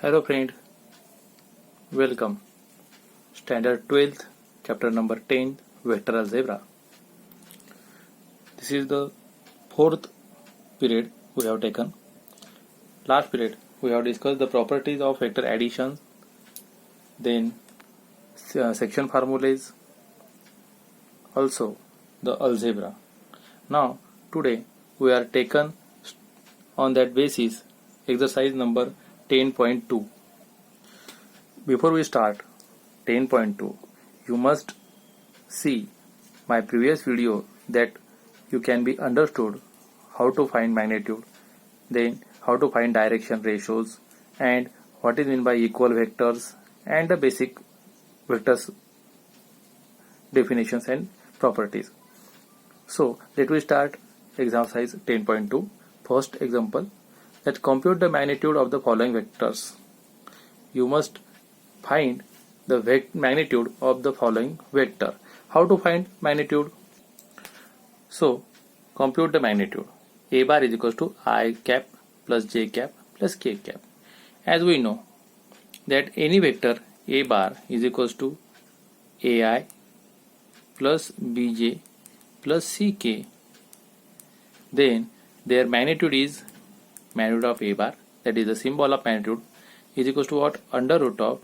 Hello friend, welcome. Standard 12th, chapter number 10, Vector Algebra. This is the fourth period we have taken. Last period we have discussed the properties of vector addition, then section formulas, also the algebra. Now today we are taken on that basis exercise number 10.2. Before we start 10.2, you must see my previous video that you can be understood how to find magnitude, then how to find direction ratios, and what is meant by equal vectors and the basic vectors definitions and properties. So let me start exercise 10.2. First example, that compute the magnitude of the following vectors. You must find the magnitude of the following vector. How to find magnitude? So compute the magnitude. A bar is equals to I cap plus j cap plus k cap. As we know that any vector A bar is equals to AI plus bj plus ck, then their magnitude is magnitude of A bar, that is the symbol of magnitude, is equals to what? Under root of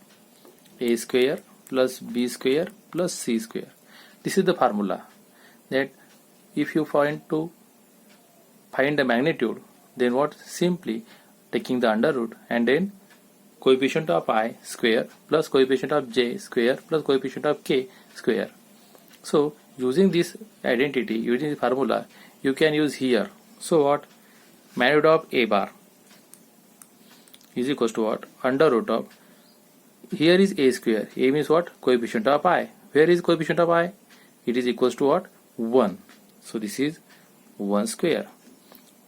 a square plus b square plus c square. This is the formula, that if you find the magnitude, then what? Simply taking the under root and then coefficient of I square plus coefficient of j square plus coefficient of k square. So using this identity, using the formula, you can use here. So what? Magnitude of A bar is equals to what? Under root of, here is a square. A means what? Coefficient of I. Where is coefficient of I? It is equals to what? 1. So this is 1 square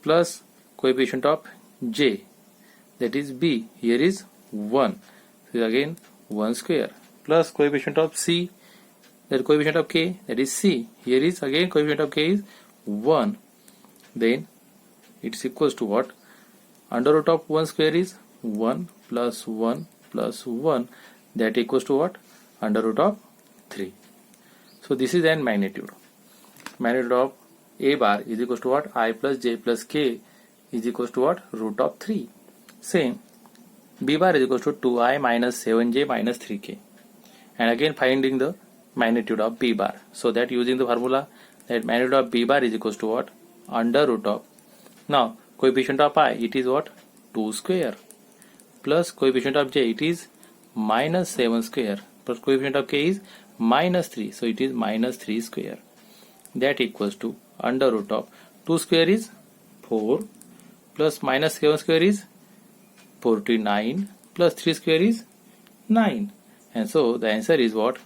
plus coefficient of j, that is b. Here is 1. So again 1 square plus coefficient of c, that coefficient of k, that is c. Here is again coefficient of k is 1. Then it is equals to what? Under root of 1 square is 1 plus 1 plus 1, that equals to what? Under root of 3. So this is an magnitude. Magnitude of A bar is equals to what? I plus j plus k is equals to what? Root of 3. Same. B bar is equals to 2i minus 7j minus 3k. And again finding the magnitude of B bar. So that using the formula, that magnitude of B bar is equals to what? Under root of, now coefficient of I, it is what? 2 square plus coefficient of j, it is minus 7 square plus coefficient of k is minus 3, so it is minus 3 square, that equals to under root of 2 square is 4 plus minus 7 square is 49 plus 3 square is 9, and so the answer is what?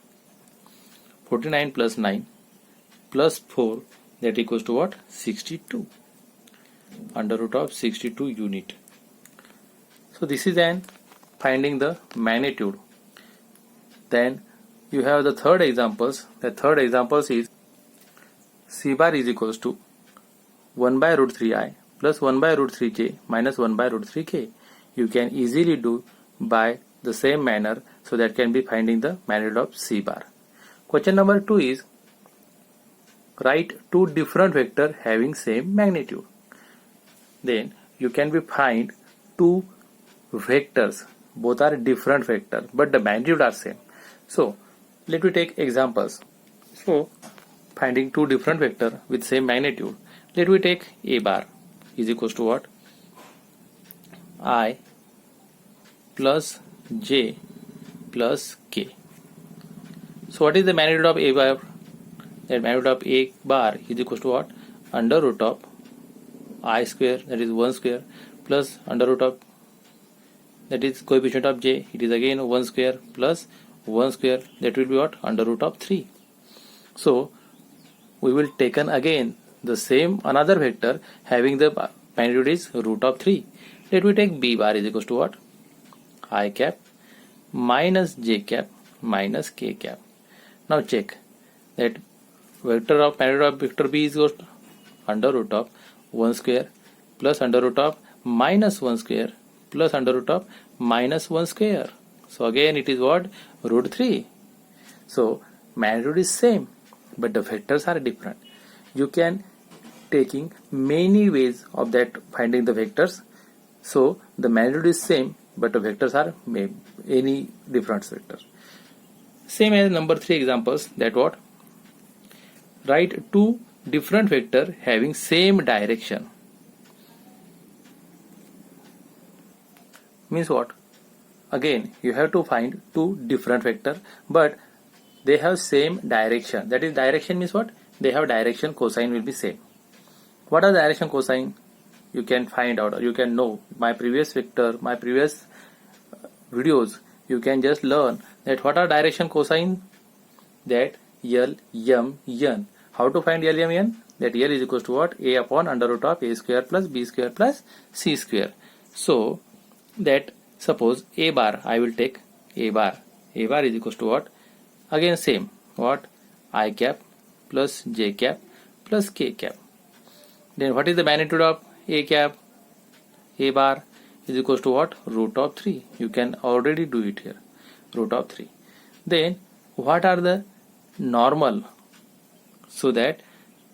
49 plus 9 plus 4, that equals to what? 62. Under root of 62 unit. So this is an finding the magnitude. Then you have the third examples. The third examples is C bar is equals to 1 by root 3i plus 1 by root 3j minus 1 by root 3k. You can easily do by the same manner, so that can be finding the magnitude of C bar. Question number 2 is write two different vectors having same magnitude. Then you can be find two vectors, both are different vectors but the magnitude are same. So let me take examples. So finding two different vectors with same magnitude, let me take A bar is equals to what? I plus j plus k. So what is the magnitude of A bar? That magnitude of A bar is equals to what? Under root of I square, that is 1 square, plus under root of, that is coefficient of j, it is again 1 square plus 1 square, that will be what? Under root of 3. So we will taken again the same another vector having the magnitude is root of 3. Let me take B bar is equals to what? I cap minus j cap minus k cap. Now check that vector of magnitude of vector B is equals to under root of 1 square plus under root of minus 1 square plus under root of minus 1 square. So again it is what? Root 3. So magnitude is same, but the vectors are different. You can taking many ways of that finding the vectors. So the magnitude is same, but the vectors are any different vectors. Same as number 3 examples, that what? Write two different vector having same direction. Means what? Again, you have to find two different vector, but they have same direction. That is, direction means what? They have direction, cosine will be same. What are direction, cosine? You can find out, or you can know my previous vector, my previous videos. You can just learn that what are direction, cosine? That L, M, N. How to find L, M, N? That L is equals to what? A upon under root of A square plus B square plus C square. So that suppose A bar, I will take A bar. A bar is equals to what? Again same. What? I cap plus J cap plus K cap. Then what is the magnitude of A cap? A bar is equals to what? Root of 3. You can already do it here. Root of 3. Then what are the normal? So that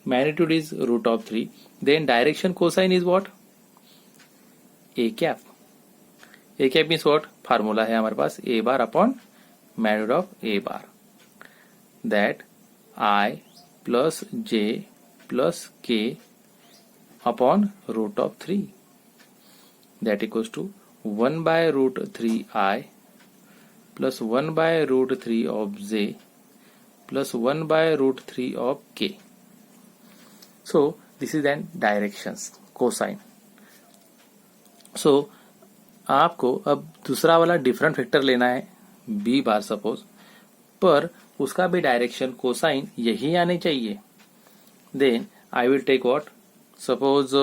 magnitude is root of 3. Then direction, cosine is what? A cap. A cap means what? Formula है हमारे पास A bar upon magnitude of A bar. That I plus J plus K upon root of 3. That equals to 1 by root 3I plus 1 by root 3 of J plus 1 by root 3 of K. So this is then directions, cosine. So आपको अब दूसरा वाला different vector लेना है B bar suppose, पर उसका भी direction cosine यही आने चाहिए. Then I will take what? Suppose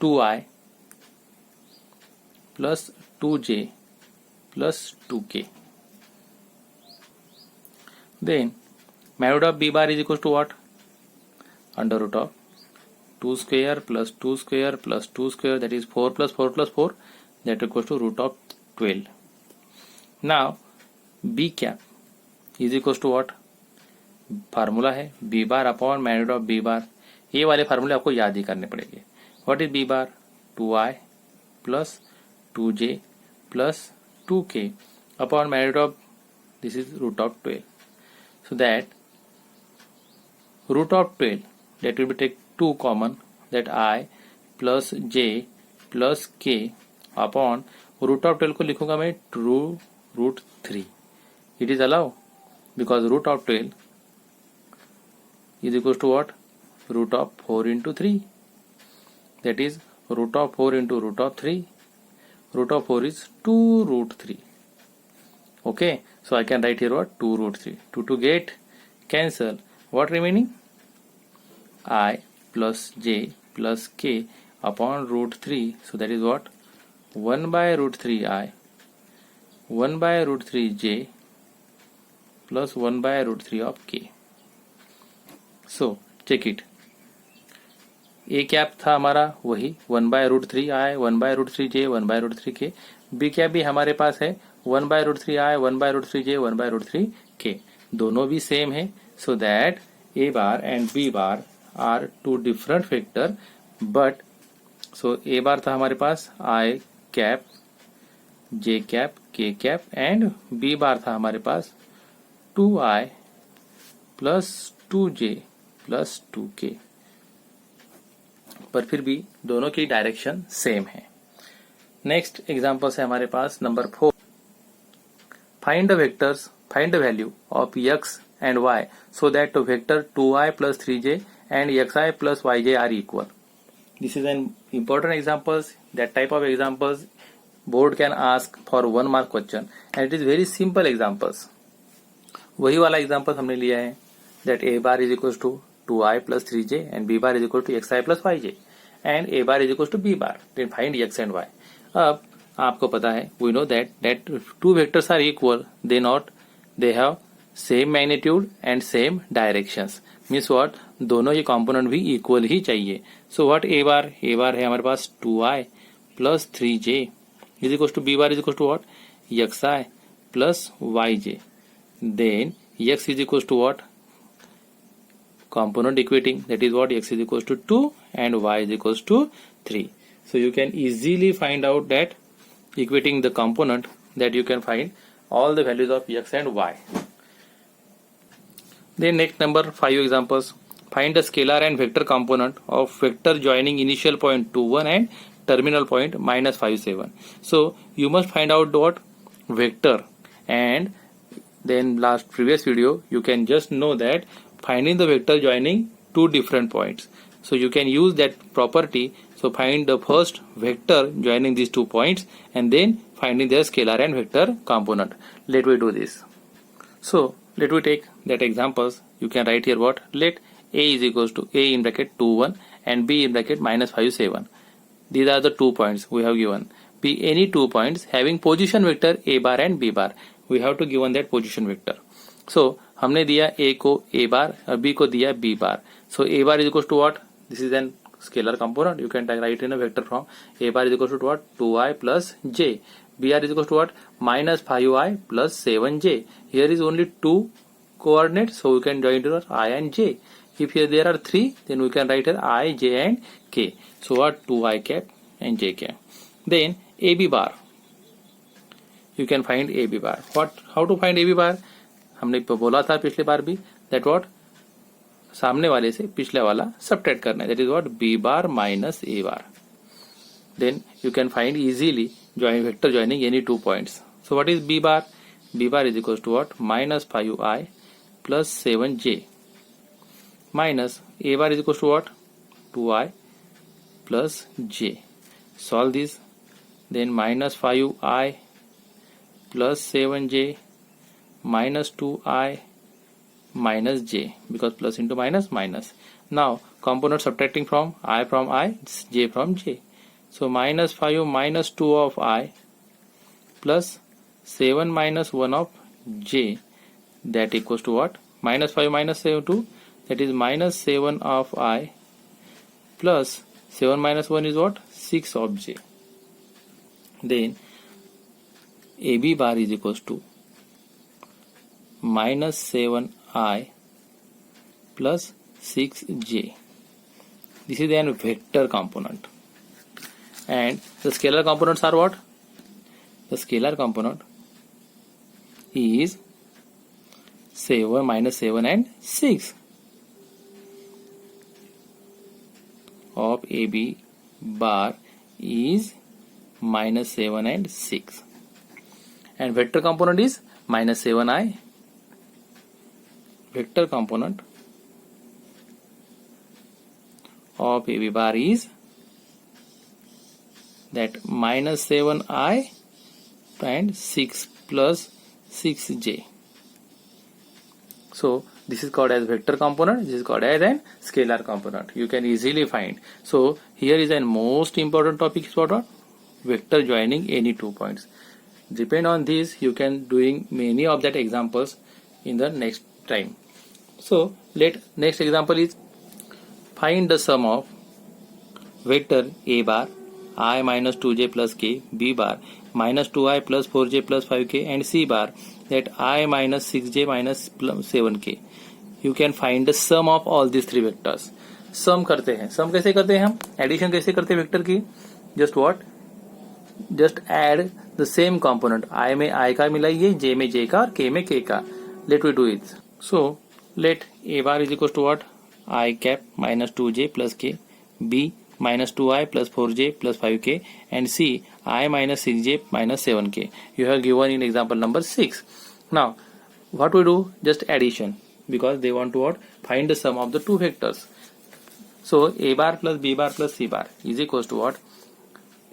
2i plus 2j plus 2k. Then magnitude of b bar is equals to what? Under root of 2 square plus 2 square plus 2 square, that is 4 plus 4 plus 4, that equals to root of 12. Now b cap is equals to what? Formula है b bar upon magnitude of b bar. ये वाले फार्मूले आपको याद ही करने पड़ेंगे. What is b bar? 2i plus 2j plus 2k upon magnitude of, this is root of 12. So that root of 12, that will be take 2 common, that I plus j plus k upon root of 12 को लिखूंगा मैं true root 3. It is allowed because root of 12 is equals to what? Root of 4 into 3. That is root of 4 into root of 3. Root of 4 is 2 root 3. Okay, so I can write here what? 2 root 3. To get cancel, what remaining? I plus j plus k upon root 3. So that is what? 1 by root 3i, 1 by root 3j plus 1 by root 3 of k. So check it. A cap था हमारा वही 1 by root 3i, 1 by root 3j, 1 by root 3k. B cap भी हमारे पास है 1 by root 3i, 1 by root 3j, 1 by root 3k. दोनों भी same है. So that A bar and B bar are two different vector, but so A bar था हमारे पास I cap, J cap, K cap and B bar था हमारे पास 2i plus 2j plus 2k. पर फिर भी दोनों की डायरेक्शन सेम है. नेक्स्ट एग्जांपल है हमारे पास number 4. Find the vectors, find the value of x and y so that the vector 2i plus 3j and xi plus yj are equal. This is an important examples. That type of examples board can ask for 1 mark question and it is very simple examples. वही वाला example हमने लिया है that a bar is equals to 2i plus 3j and b bar is equal to xi plus yj and a bar is equals to b bar. Then find x and y. अब आपको पता है, we know that two vectors are equal, they have same magnitude and same directions. Means what? दोनों ये component भी equal ही चाहिए. So what A bar है हमारे पास 2i plus 3j is equals to b bar is equals to what? xi plus yj. Then x is equals to what? Component equating, that is what? X is equals to 2 and y is equals to 3. So you can easily find out that equating the component, that you can find all the values of x and y. Then next number 5 examples. Find the scalar and vector component of vector joining initial point 2 1 and terminal point minus 5 7. So you must find out what? Vector. And then previous video you can just know that finding the vector joining two different points. So you can use that property. So find the first vector joining these 2 points and then finding their scalar and vector component. Let me do this. So let me take that examples. You can write here what? Let a is equals to a in bracket 2 1 and b in bracket minus 5 7. These are the 2 points we have given. Be any 2 points having position vector a bar and b bar. We have to given that position vector. So हमने दिया a को a bar और b को दिया b bar. So a bar is equals to what? This is an scalar component. You can write in a vector form. A bar is equals to what? 2i plus j. B r is equals to what? Minus 5i plus 7j. Here is only 2 coordinates, so we can join to I and j. If here there are 3, then we can write here I, j and k. So what? 2i cap and j cap. Then AB bar. You can find AB bar. What? How to find AB bar? हमने बोला था पिछले बार भी that what? सामने वाले से पिछले वाला सबट्रैक्ट करना है. That is what? B bar minus A bar. Then you can find easily vector joining any 2 points. So what is B bar? B bar is equals to what? Minus 5i plus 7j minus A bar is equals to what? 2i plus j. Solve this. Then minus 5i plus 7j minus 2i minus j, because plus into minus minus. Now component subtracting from I, j from j. So minus 5 minus 2 of I plus 7 minus 1 of j, that equals to what? Minus 5 minus 7 2, that is minus 7 of I plus 7 minus 1 is what? 6 of j. Then AB bar is equals to minus 7i plus 6j. This is an vector component. And the scalar components are what? The scalar component is 7 minus 7 and 6 of AB bar is minus 7 and 6. And vector component is minus 7i. Vector component of AB bar is that minus 7i and 6 plus 6j. So this is called as vector component. This is called as an scalar component. You can easily find. So here is an most important topic is what? Vector joining any 2 points. Depend on this, you can doing many of that examples in the next time. So next example is find the sum of vector a bar I minus 2j plus k, b bar minus 2i plus 4j plus 5k and c bar that I minus 6j minus 7k. You can find the sum of all these 3 vectors. Sum करते हैं. Sum कैसे करते हैं हम? Addition कैसे करते हैं vector की? Just what? Just add the same component. I में I का मिलाइए, j में j का और k में k का. Let me do it. So let a bar is equals to what? I cap minus 2j plus k, b minus 2i plus 4j plus 5k and c I minus 6j minus 7k. You have given in example number 6. Now what we do? Just addition, because they want to what? Find the sum of the 2 vectors. So a bar plus b bar plus c bar is equals to what?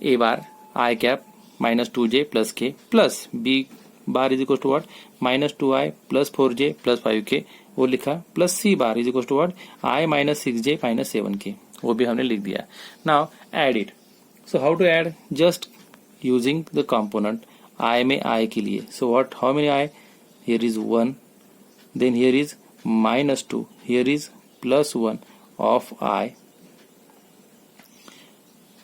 A bar I cap minus 2j plus k plus b bar is equals to what? Minus 2i plus 4j plus 5k वो लिखा plus c bar is equal to what? I minus 6j minus 7k. वो भी हमने लिख दिया. Now add it. So how to add? Just using the component I में I के लिए. So what? How many I? Here is 1. Then here is minus 2. Here is plus 1 of I.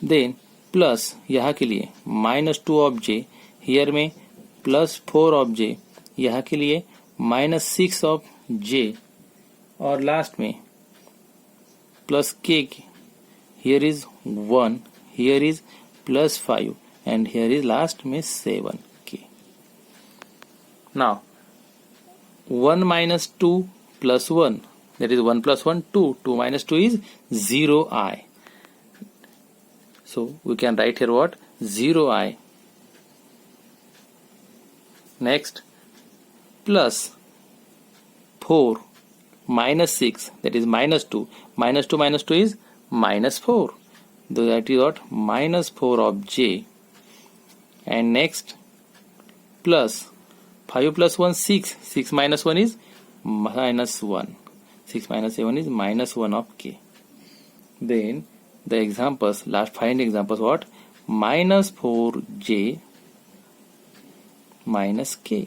Then plus यहाँ के लिए -2 of J, here में +4 of जे, यहाँ के लिए -6 ऑफ जे, और लास्ट में प्लस के, here is 1, here is +5 and here is last में 7 के. Now 1 minus 2 plus 1, that is 1 plus 1 2, 2 minus 2 is 0i. So we can write here what? 0i. Next, plus 4 minus 6, that is -2, -2 minus 2 is -4, that is what? -4 of j. And next, plus 5 plus 1 6, 6 minus 1 is -1, 6 minus 7 is -1 of k. Then the examples, last find examples what? -4j minus k,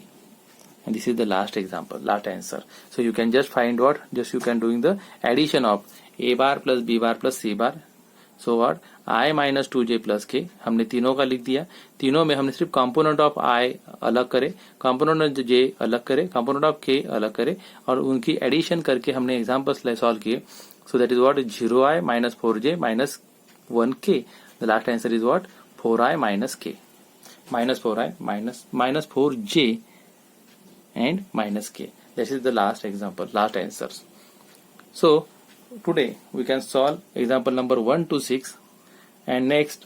and this is the last example, last answer. So you can just find what? Just you can doing the addition of a bar plus b bar plus c bar. So what? I minus 2j plus k, हमने तीनों का लिख दिया. तीनों में हमने सिर्फ component of i अलग करे, कंपोनेंट ऑफ j अलग करे, कंपोनेंट ऑफ k अलग करे, और उनकी एडिशन करके हमने एग्जांपल्स सॉल्व किए. So that is what? 0i minus 4j minus 1k. The last answer is what? 4i minus k, -4i minus 4j and minus k. This is the last example, last answers. So today we can solve example number 1 to 6, and next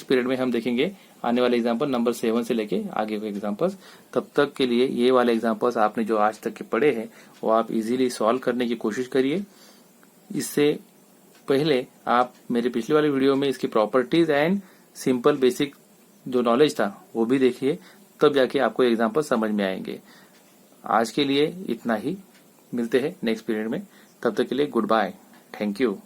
period में हम देखेंगे आने वाले example number 7 से लेके आगे के examples. तब तक के लिए ये वाले एग्जाम्पल्स आपने जो आज तक के पढ़े हैं वो आप इजीली सॉल्व करने की कोशिश करिए. इससे पहले आप मेरे पिछले वाले वीडियो में इसकी प्रॉपर्टीज एंड सिंपल बेसिक जो नॉलेज था वो भी देखिए, तब जाके आपको एग्जाम्पल समझ में आएंगे. आज के लिए इतना ही, मिलते हैं नेक्स्ट पीरियड में. तब तक के लिए गुड बाय, थैंक यू.